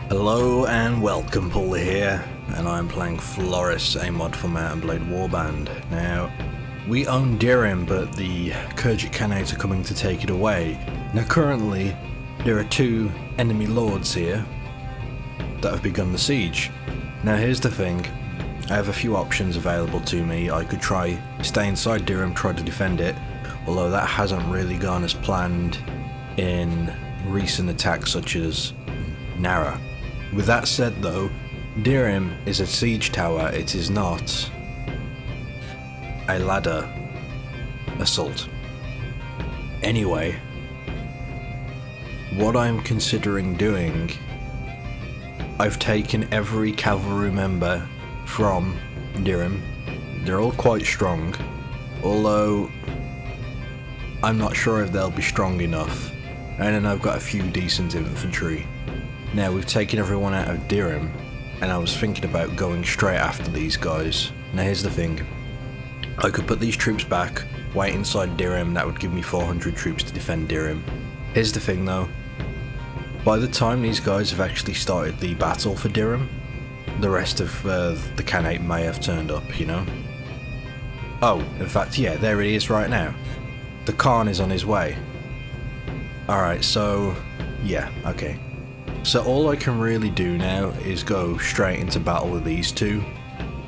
Hello and welcome, Pauleh here, and I'm playing Floris, a mod for Mount and Blade Warband. Now, we own Dhirim, but the Khajiit Khanate are coming to take it away. Now currently, there are two enemy lords here that have begun the siege. Now here's the thing, I have a few options available to me. I could try stay inside Dhirim, try to defend it, although that hasn't really gone as planned in recent attacks such as Nara. With that said though, Dhirim is a siege tower, it is not a ladder assault. Anyway, what I'm considering doing, I've taken every cavalry member from Dhirim. They're all quite strong, although I'm not sure if they'll be strong enough. And then I've got a few decent infantry. Now we've taken everyone out of Dhirim, and I was thinking about going straight after these guys. Now here's the thing, I could put these troops back, wait inside Dhirim, that would give me 400 troops to defend Dhirim. Here's the thing though, by the time these guys have actually started the battle for Dhirim, the rest of the Khanate may have turned up, you know? Oh, in fact, yeah, there he is right now. The Khan is on his way. Alright, so, yeah, okay. So all I can really do now is go straight into battle with these two.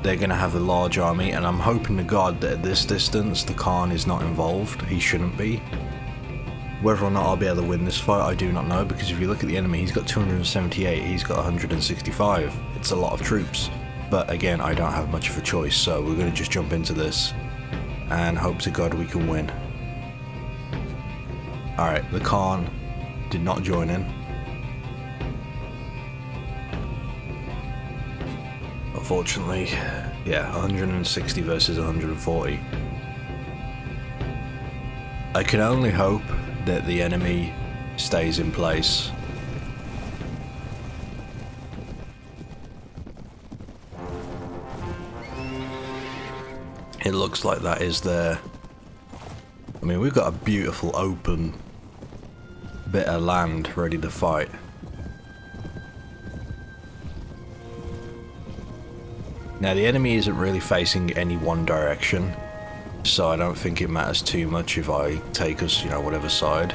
They're going to have a large army, and I'm hoping to God that at this distance the Khan is not involved. He shouldn't be. Whether or not I'll be able to win this fight, I do not know, because if you look at the enemy, he's got 278, he's got 165. It's a lot of troops. But again, I don't have much of a choice, so we're going to just jump into this and hope to God we can win. Alright, the Khan did not join in. Unfortunately, yeah, 160 versus 140. I can only hope that the enemy stays in place. It looks like that is there. I mean, we've got a beautiful open bit of land ready to fight. Now the enemy isn't really facing any one direction, so I don't think it matters too much if I take us, you know, whatever side.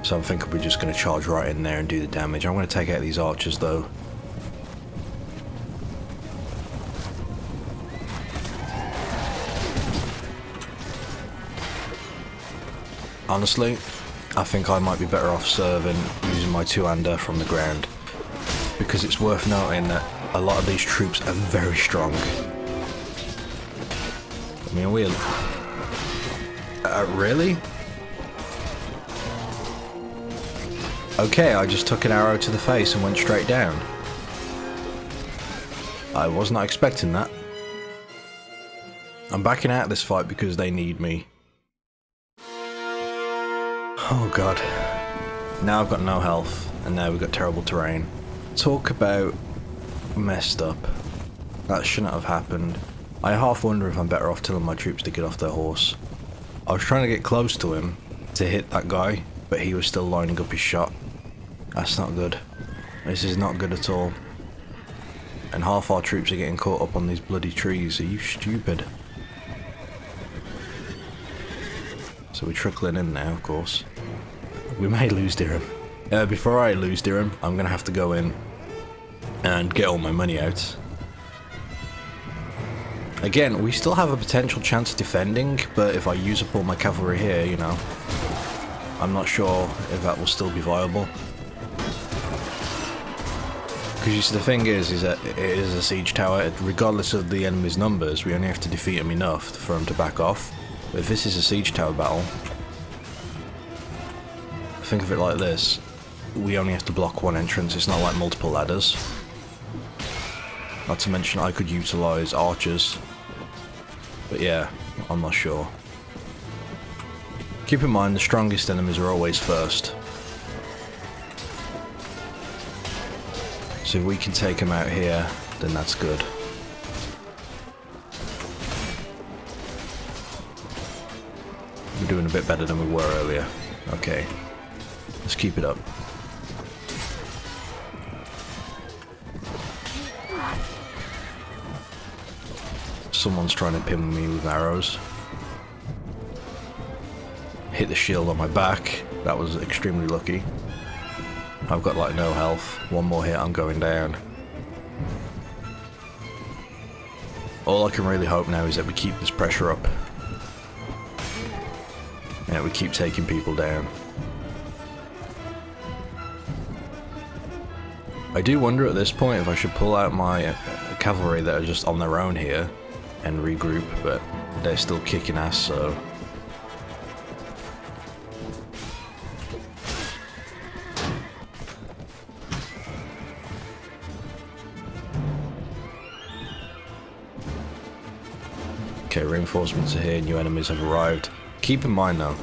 So I'm thinking we're just going to charge right in there and do the damage. I'm going to take out these archers though. Honestly, I think I might be better off serving using my two-hander from the ground, because it's worth noting that a lot of these troops are very strong. I mean, really? Okay, I just took an arrow to the face and went straight down. I was not expecting that. I'm backing out of this fight because they need me. Oh god. Now I've got no health, and now we've got terrible terrain. Talk about messed up. That shouldn't have happened. I half wonder if I'm better off telling my troops to get off their horse. I was trying to get close to him to hit that guy, but he was still lining up his shot. That's not good. This is not good at all. And half our troops are getting caught up on these bloody trees. Are you stupid? So we're trickling in now, of course. We may lose Dhirim. Before I lose Dhirim, I'm gonna have to go in and get all my money out. Again, we still have a potential chance of defending, but if I use up all my cavalry here, you know, I'm not sure if that will still be viable. Because you see, the thing is that it is a siege tower. Regardless of the enemy's numbers, we only have to defeat them enough for them to back off. But if this is a siege tower battle, think of it like this. We only have to block one entrance, it's not like multiple ladders. Not to mention I could utilise archers. But yeah, I'm not sure. Keep in mind the strongest enemies are always first. So if we can take them out here, then that's good. We're doing a bit better than we were earlier. Okay. Let's keep it up. someone's trying to pin me with arrows. Hit the shield on my back. That was extremely lucky. I've got like no health. One more hit, I'm going down. All I can really hope now is that we keep this pressure up. Yeah, we keep taking people down. I do wonder at this point if I should pull out my cavalry that are just on their own here and regroup, but they're still kicking ass, so... Okay, reinforcements are here, new enemies have arrived. Keep in mind though,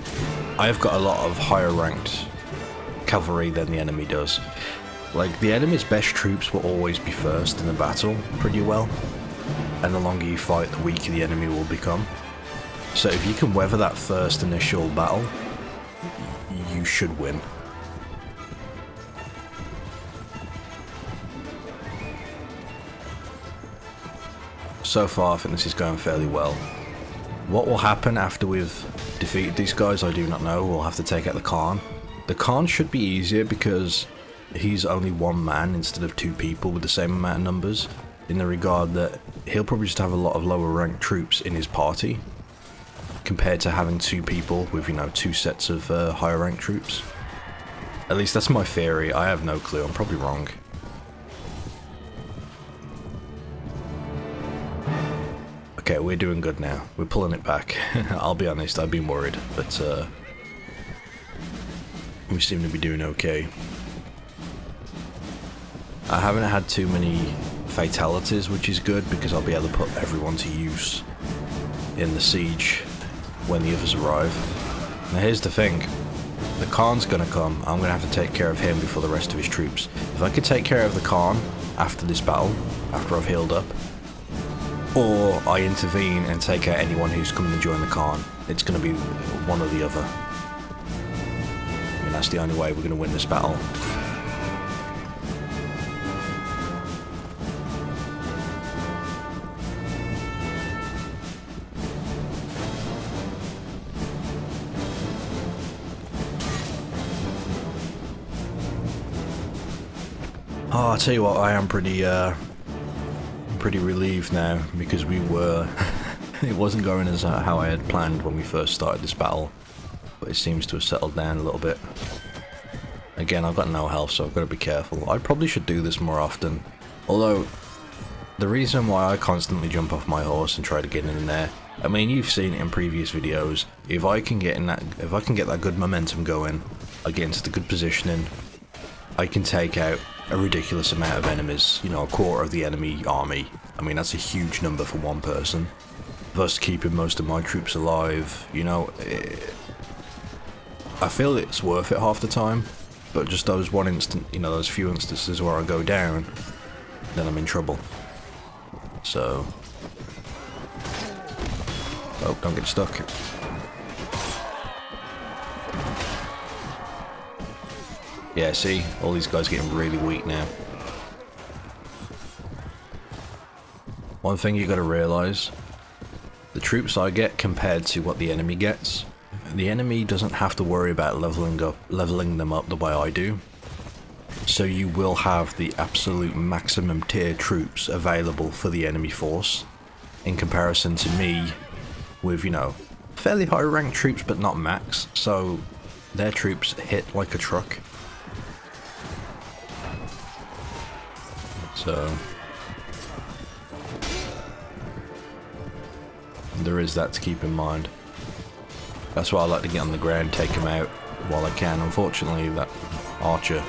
I have got a lot of higher ranked cavalry than the enemy does. Like, the enemy's best troops will always be first in the battle, pretty well. And the longer you fight, the weaker the enemy will become. So if you can weather that first initial battle, you should win. So far, I think this is going fairly well. What will happen after we've defeated these guys, I do not know. We'll have to take out the Khan. The Khan should be easier because he's only one man instead of two people with the same amount of numbers, in the regard that he'll probably just have a lot of lower ranked troops in his party compared to having two people with, you know, two sets of higher ranked troops. At least that's my theory. I have no clue. I'm probably wrong. Okay, we're doing good now. We're pulling it back. I'll be honest, I've been worried, but we seem to be doing okay. I haven't had too many fatalities, which is good because I'll be able to put everyone to use in the siege when the others arrive. Now here's the thing. The Khan's gonna come. I'm gonna have to take care of him before the rest of his troops. If I could take care of the Khan after this battle, after I've healed up, or I intervene and take out anyone who's coming to join the Khan, it's gonna be one or the other. I mean, that's the only way we're gonna win this battle. Oh, I'll tell you what, I am pretty relieved now, because we were... it wasn't going as how I had planned when we first started this battle, but it seems to have settled down a little bit. Again, I've got no health, so I've got to be careful. I probably should do this more often, although the reason why I constantly jump off my horse and try to get in there, I mean, you've seen it in previous videos, if I can get that good momentum going, I get into the good positioning, I can take out a ridiculous amount of enemies, you know, a quarter of the enemy army. I mean, that's a huge number for one person. Thus keeping most of my troops alive, you know, I feel it's worth it half the time, but just those those few instances where I go down, then I'm in trouble. So... oh, don't get stuck. Yeah, see? All these guys getting really weak now. One thing you gotta realise, the troops I get compared to what the enemy gets, the enemy doesn't have to worry about leveling them up the way I do. So you will have the absolute maximum tier troops available for the enemy force, in comparison to me with, you know, fairly high ranked troops but not max, so their troops hit like a truck. So there is that to keep in mind. That's why I like to get on the ground, take him out while I can. Unfortunately, that archer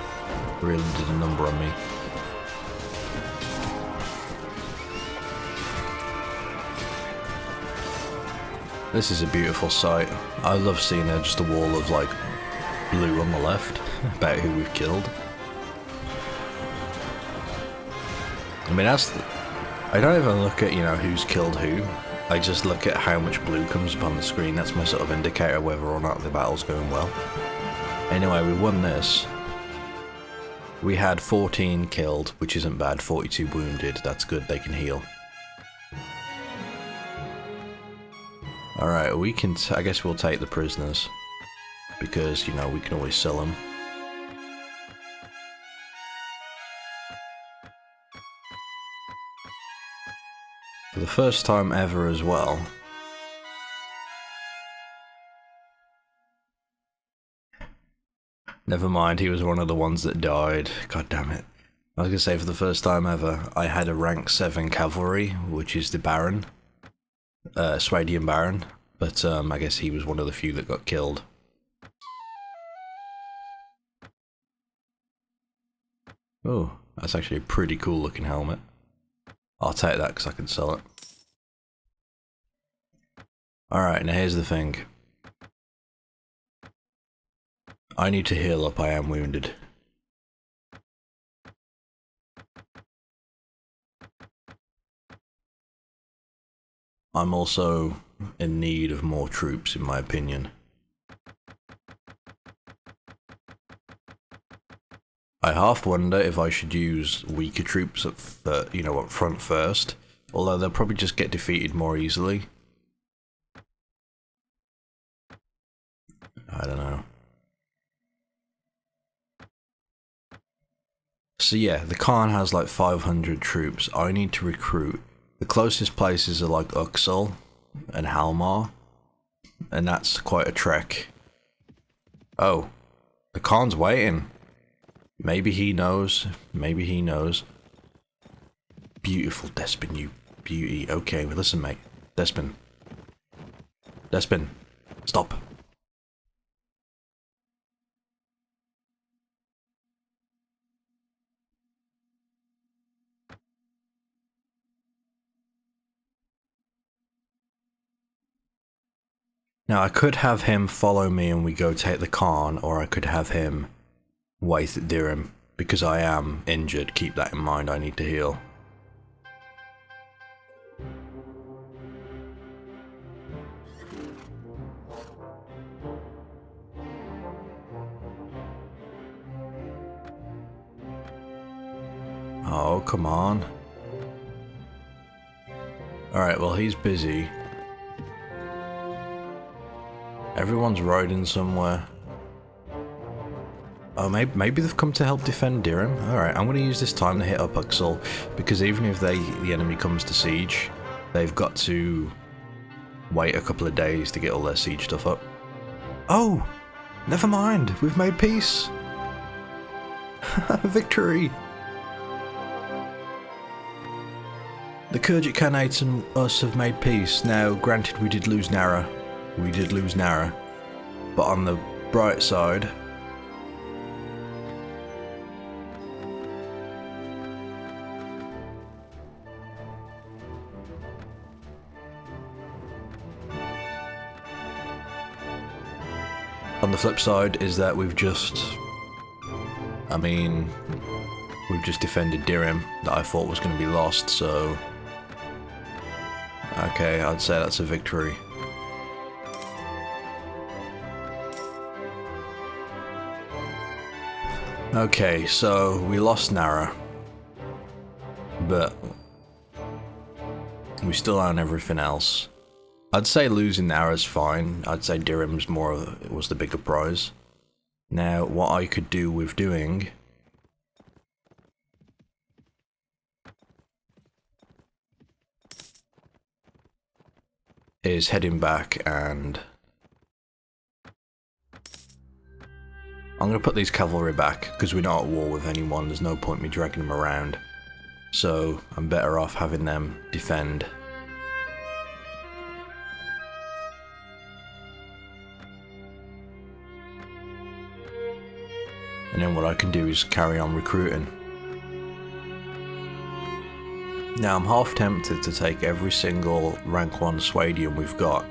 really did a number on me. This is a beautiful sight. I love seeing just a wall of like blue on the left about who we've killed. I mean, I don't even look at, you know, who's killed who. I just look at how much blue comes up on the screen. That's my sort of indicator whether or not the battle's going well. Anyway, we won this. We had 14 killed, which isn't bad. 42 wounded. That's good. They can heal. Alright, we can... I guess we'll take the prisoners. Because, you know, we can always sell them. For the first time ever as well. Never mind, he was one of the ones that died. God damn it. I was gonna say, for the first time ever, I had a rank 7 cavalry, which is the Baron. Swadian Baron. But, I guess he was one of the few that got killed. Oh, that's actually a pretty cool looking helmet. I'll take that because I can sell it. Alright, now here's the thing. I need to heal up, I am wounded. I'm also in need of more troops, in my opinion. I half wonder if I should use weaker troops up front first, although they'll probably just get defeated more easily. I don't know. So yeah, the Khan has like 500 troops. I need to recruit. The closest places are like Uxal and Halmar, and that's quite a trek. Oh, the Khan's waiting. Maybe he knows. Maybe he knows. Beautiful Despin, you beauty. Okay, well, listen, mate. Despin. Despin. Stop. Now, I could have him follow me and we go take the Khan, or I could have him wait at Dhirim, because I am injured. Keep that in mind, I need to heal. Oh, come on. Alright, well, he's busy. Everyone's riding somewhere. Oh, maybe they've come to help defend Dhirim. Alright, I'm going to use this time to hit up Uxal, because even if the enemy comes to siege, they've got to wait a couple of days to get all their siege stuff up. Oh! Never mind, we've made peace! Victory! The Khajiit Khanate and us have made peace. Now, granted, we did lose Nara. We did lose Nara. But on the bright side, on the flip side is that we've just, we've just defended Dhirim that I thought was going to be lost, so okay, I'd say that's a victory. Okay, so we lost Nara, but we still own everything else. I'd say losing Nara's fine. I'd say Dhirim's was the bigger prize. Now, what I could do with doing is heading back, and I'm going to put these cavalry back because we're not at war with anyone. There's no point me dragging them around, so I'm better off having them defend. And then what I can do is carry on recruiting. Now I'm half tempted to take every single rank 1 Swadian we've got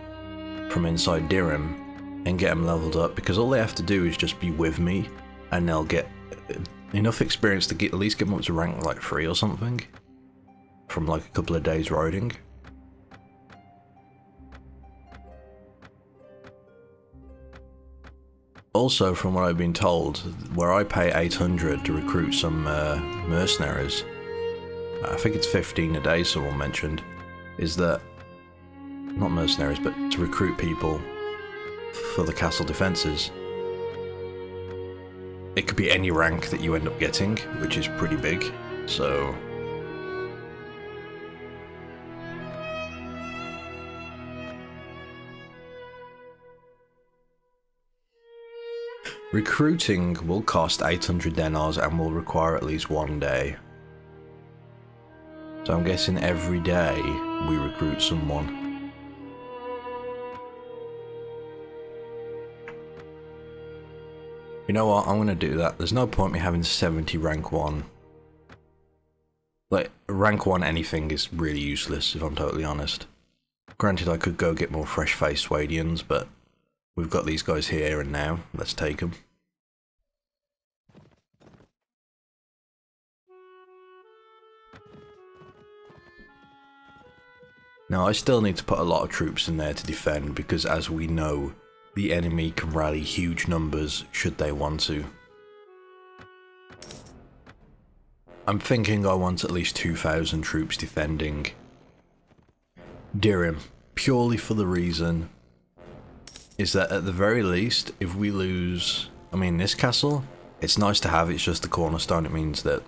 from inside Dhirim and get them leveled up, because all they have to do is just be with me and they'll get enough experience to at least get them up to rank like 3 or something from like a couple of days riding. Also, from what I've been told, where I pay 800 to recruit some mercenaries, I think it's 15 a day someone mentioned, is that not mercenaries, but to recruit people for the castle defences. It could be any rank that you end up getting, which is pretty big, so... Recruiting will cost 800 denars and will require at least 1 day. So I'm guessing every day we recruit someone. You know what, I'm gonna do that. There's no point me having 70 rank 1. Like, rank 1 anything is really useless, if I'm totally honest. Granted, I could go get more fresh-faced Swadians, but we've got these guys here and now. Let's take them. Now, I still need to put a lot of troops in there to defend, because as we know, the enemy can rally huge numbers should they want to. I'm thinking I want at least 2,000 troops defending Dhirim, purely for the reason is that at the very least, if we lose... I mean, this castle, it's nice to have, it's just the cornerstone, it means that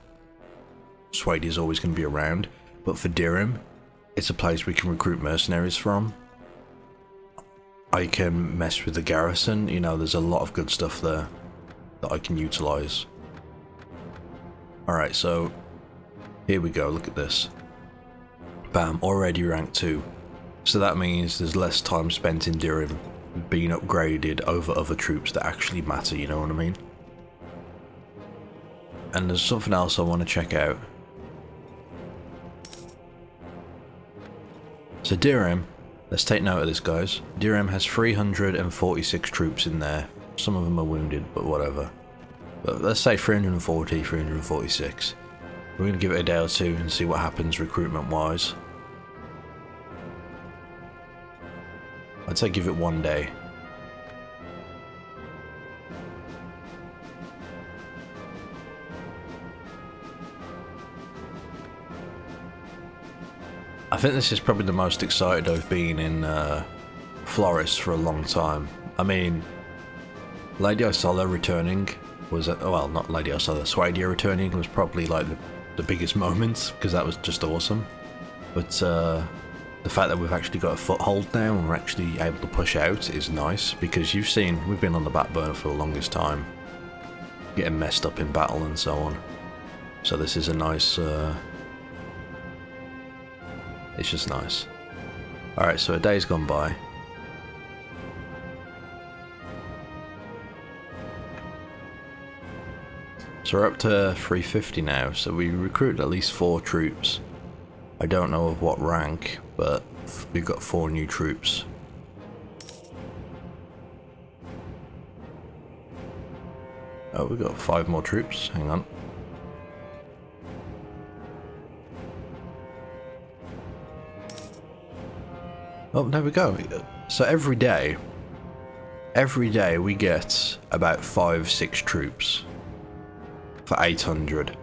Swadia is always going to be around, but for Dhirim, it's a place we can recruit mercenaries from. I can mess with the garrison, you know, there's a lot of good stuff there that I can utilise. Alright, so here we go, look at this. Bam, already rank 2. So that means there's less time spent in Dhirim being upgraded over other troops that actually matter, you know what I mean? And there's something else I want to check out. So Dhirim, let's take note of this, guys. Dhirim has 346 troops in there. Some of them are wounded, but whatever. But let's say 340, 346. We're going to give it a day or two and see what happens recruitment-wise. I'd say give it 1 day. I think this is probably the most excited I've been in Floris for a long time. I mean, Lady Isola returning was, well, not Lady Isola, Swadia returning was probably like the biggest moment, because that was just awesome. But the fact that we've actually got a foothold now and we're actually able to push out is nice, because you've seen we've been on the back burner for the longest time, getting messed up in battle and so on. So this is a nice, it's just nice. Alright, so a day's gone by. So we're up to 350 now, so we recruited at least 4 troops. I don't know of what rank, but we've got 4 new troops. Oh, we've got 5 more troops, hang on. Oh, there we go. So every day we get about 5-6 troops for 800.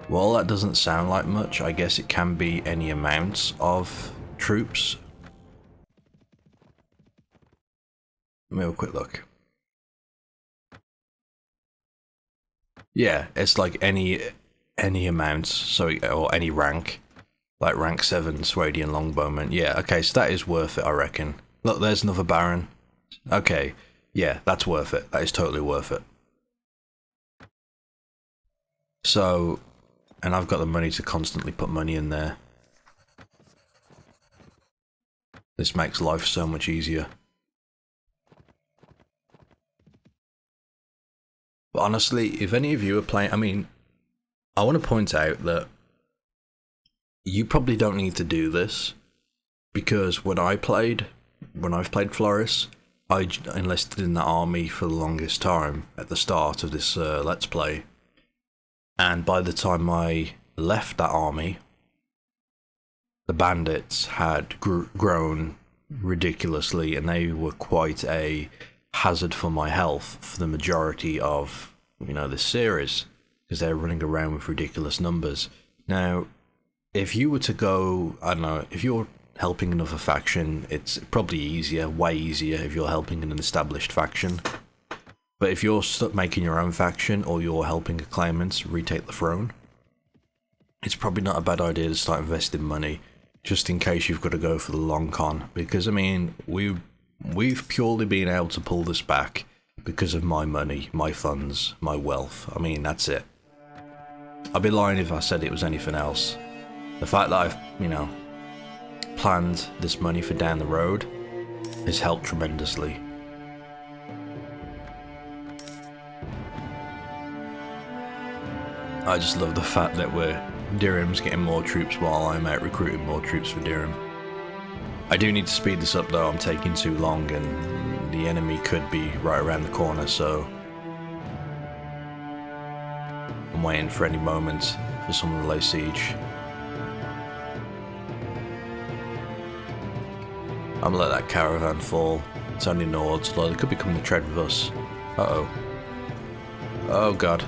Well, that doesn't sound like much. I guess it can be any amounts of troops. Let me have a quick look. Yeah, it's like any amounts, so, or any rank. Like rank 7 Swadian longbowman. Yeah, okay, so that is worth it, I reckon. Look, there's another baron. Okay, yeah, that's worth it. That is totally worth it. So, and I've got the money to constantly put money in there. This makes life so much easier. But honestly, if any of you are playing, I mean, I want to point out that you probably don't need to do this, because when I've played Floris, I enlisted in that army for the longest time at the start of this Let's Play. And by the time I left that army, the bandits had grown ridiculously, and they were quite a hazard for my health for the majority of, you know, this series, because they're running around with ridiculous numbers. Now, if you were to go, I don't know, if you're helping another faction, it's probably easier, way easier if you're helping an established faction. But if you're making your own faction, or you're helping a claimant retake the throne, it's probably not a bad idea to start investing money, just in case you've got to go for the long con. Because, I mean, we've purely been able to pull this back because of my money, my funds, my wealth. I mean, that's it. I'd be lying if I said it was anything else. The fact that I've, you know, planned this money for down the road has helped tremendously. I just love the fact that Dhirim's getting more troops while I'm out recruiting more troops for Dhirim. I do need to speed this up though, I'm taking too long and the enemy could be right around the corner, so I'm waiting for any moment for someone to lay siege. I'm gonna let that caravan fall. It's only Nords, although they could be coming to trade with us. Uh-oh. Oh god.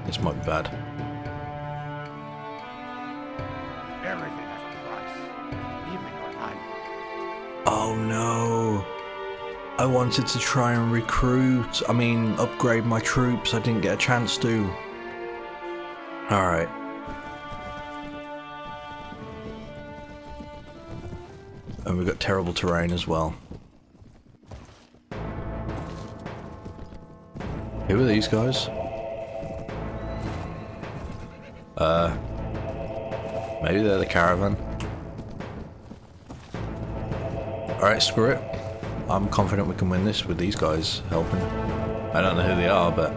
This might be bad. Everything has a price, even your life. Oh no. I wanted to try and upgrade my troops. I didn't get a chance to. Alright. And we've got terrible terrain as well. Who are these guys? Maybe they're the caravan. Alright, screw it. I'm confident we can win this with these guys helping. I don't know who they are, but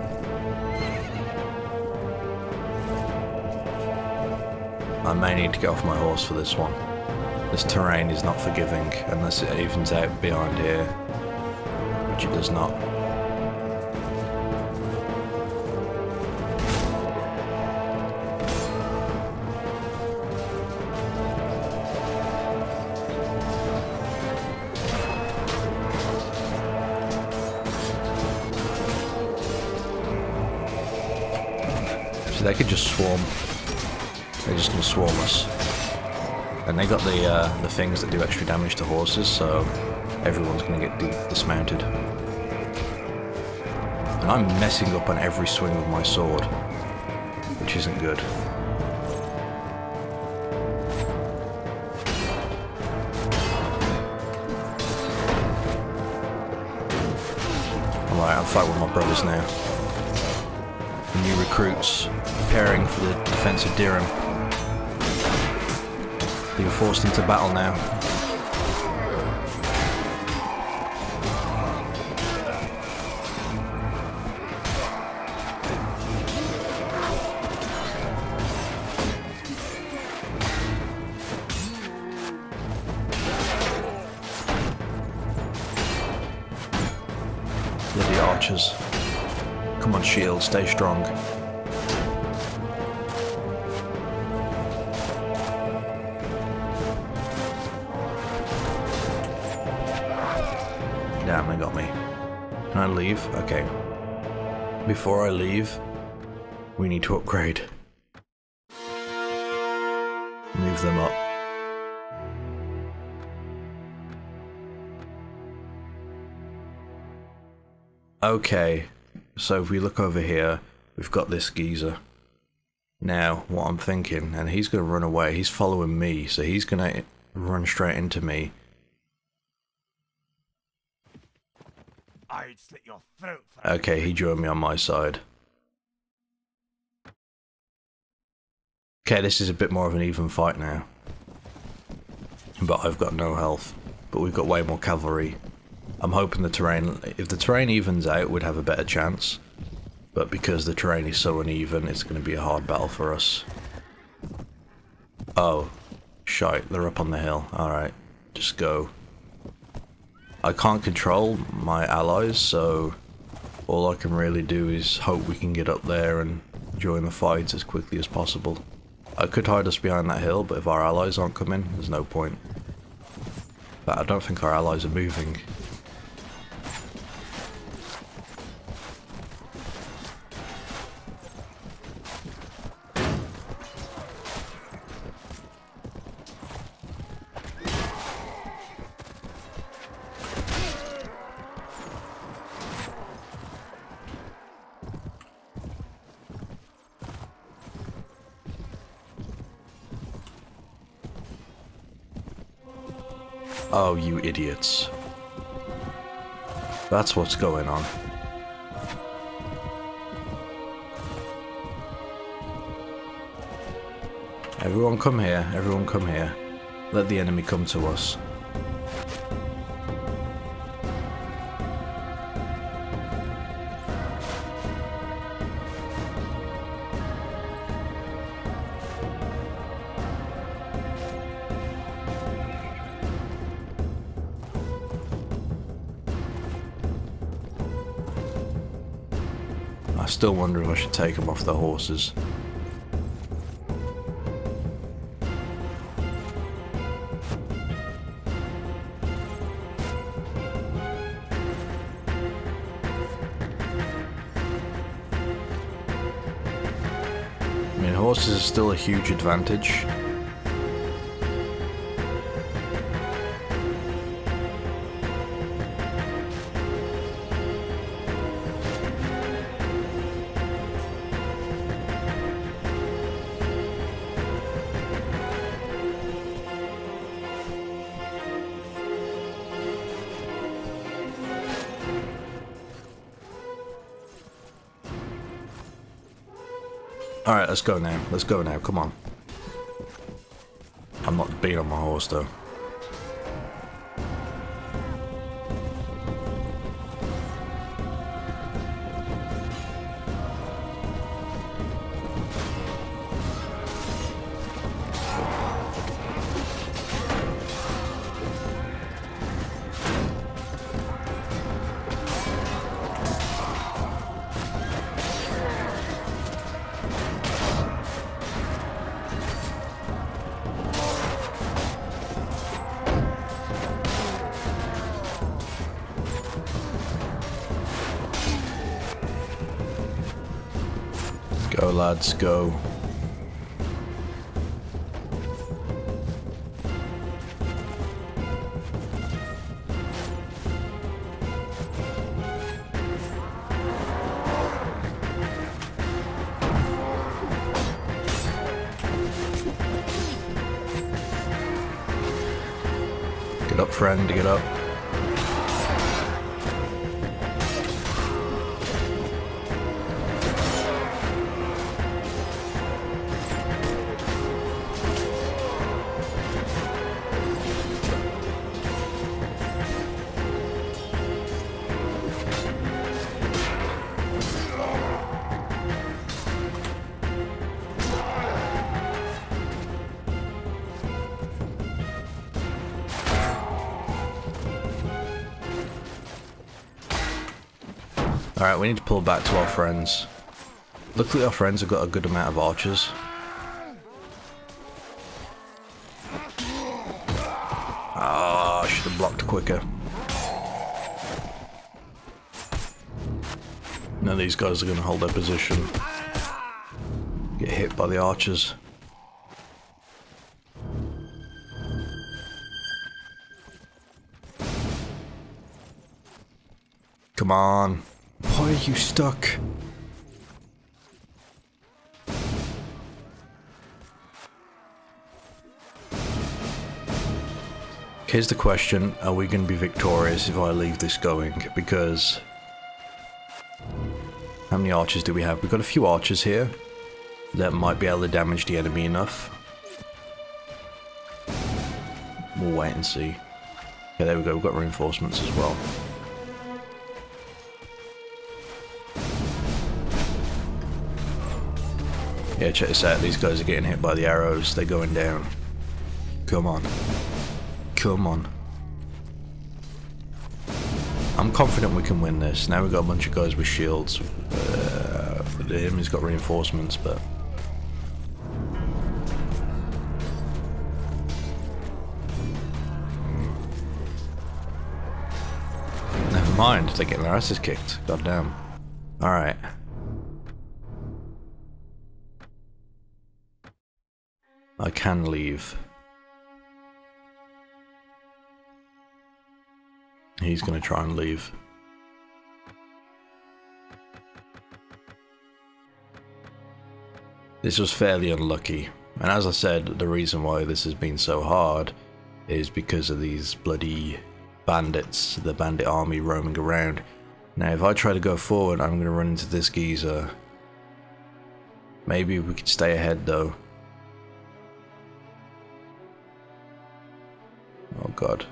I may need to get off my horse for this one. This terrain is not forgiving unless it evens out behind here, which it does not. So they could just swarm. They're just gonna swarm us. And they got the things that do extra damage to horses, so everyone's gonna get dismounted. And I'm messing up on every swing with my sword, which isn't good. Alright, I'm fighting with my brothers now. The new recruits, preparing for the defense of Dhirim. Being forced into battle now. Bloody archers. Come on, shield, stay strong. Damn, they got me. Can I leave? Okay. Before I leave, we need to upgrade. Move them up. Okay, so if we look over here, we've got this geezer. Now, what I'm thinking, and he's going to run away, he's following me, so he's going to run straight into me. I'd slit your throat. Okay, he joined me on my side. Okay, this is a bit more of an even fight now. But I've got no health. But we've got way more cavalry. I'm hoping the terrain, if the terrain evens out, we'd have a better chance. But because the terrain is so uneven, it's going to be a hard battle for us. Oh, shite, they're up on the hill. Alright, just go. I can't control my allies, so all I can really do is hope we can get up there and join the fight as quickly as possible. I could hide us behind that hill, but if our allies aren't coming, there's no point. But I don't think our allies are moving. Oh, you idiots. That's what's going on. Everyone come here, everyone come here. Let the enemy come to us. I still wonder if I should take them off the horses. I mean, horses are still a huge advantage. Alright, let's go now. Let's go now. Come on. I'm not being on my horse, though. Go, lads, go. Get up, friend, get up. Alright, we need to pull back to our friends. Luckily our friends have got a good amount of archers. Ah, I should have blocked quicker. Now these guys are going to hold their position. Get hit by the archers. Come on. Why are you stuck? Here's the question, are we going to be victorious if I leave this going? Because how many archers do we have? We've got a few archers here that might be able to damage the enemy enough. We'll wait and see. Okay, there we go, we've got reinforcements as well. Yeah, check this out. These guys are getting hit by the arrows. They're going down. Come on. Come on. I'm confident we can win this. Now we've got a bunch of guys with shields. Him, he's got reinforcements, but... never mind. They're getting their asses kicked. God damn. Alright. I can leave. He's gonna try and leave. This was fairly unlucky, and as I said, the reason why this has been so hard is because of these bloody bandits, the bandit army roaming around. Now if I try to go forward, I'm going to run into this geezer. Maybe we could stay ahead though. Oh god.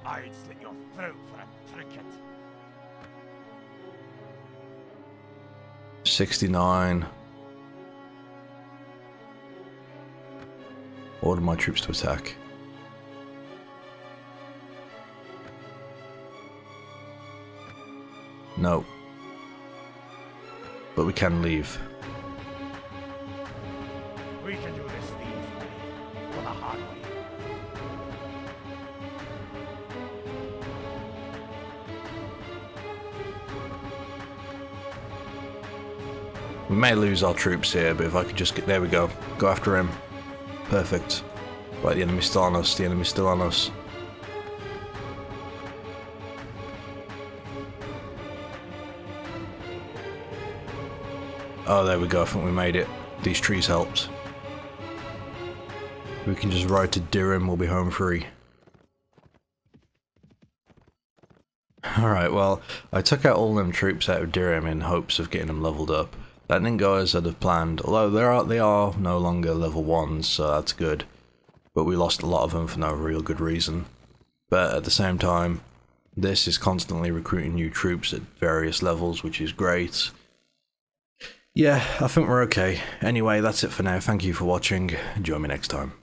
I'd slit your throat for a trinket. 69. Order my troops to attack. No. But we can leave. We can do this the easy way, or the hard way. We may lose our troops here, but if I could just get... There we go. Go after him. Perfect. Right, the enemy's still on us. The enemy's still on us. Oh, there we go. I think we made it. These trees helped. We can just ride to Dhirim. We'll be home free. Alright, well, I took out all them troops out of Dhirim in hopes of getting them leveled up. That didn't go as I'd have planned, although they are no longer level 1s, so that's good. But we lost a lot of them for no real good reason. But at the same time, this is constantly recruiting new troops at various levels, which is great. Yeah, I think we're okay. Anyway, that's it for now. Thank you for watching. Join me next time.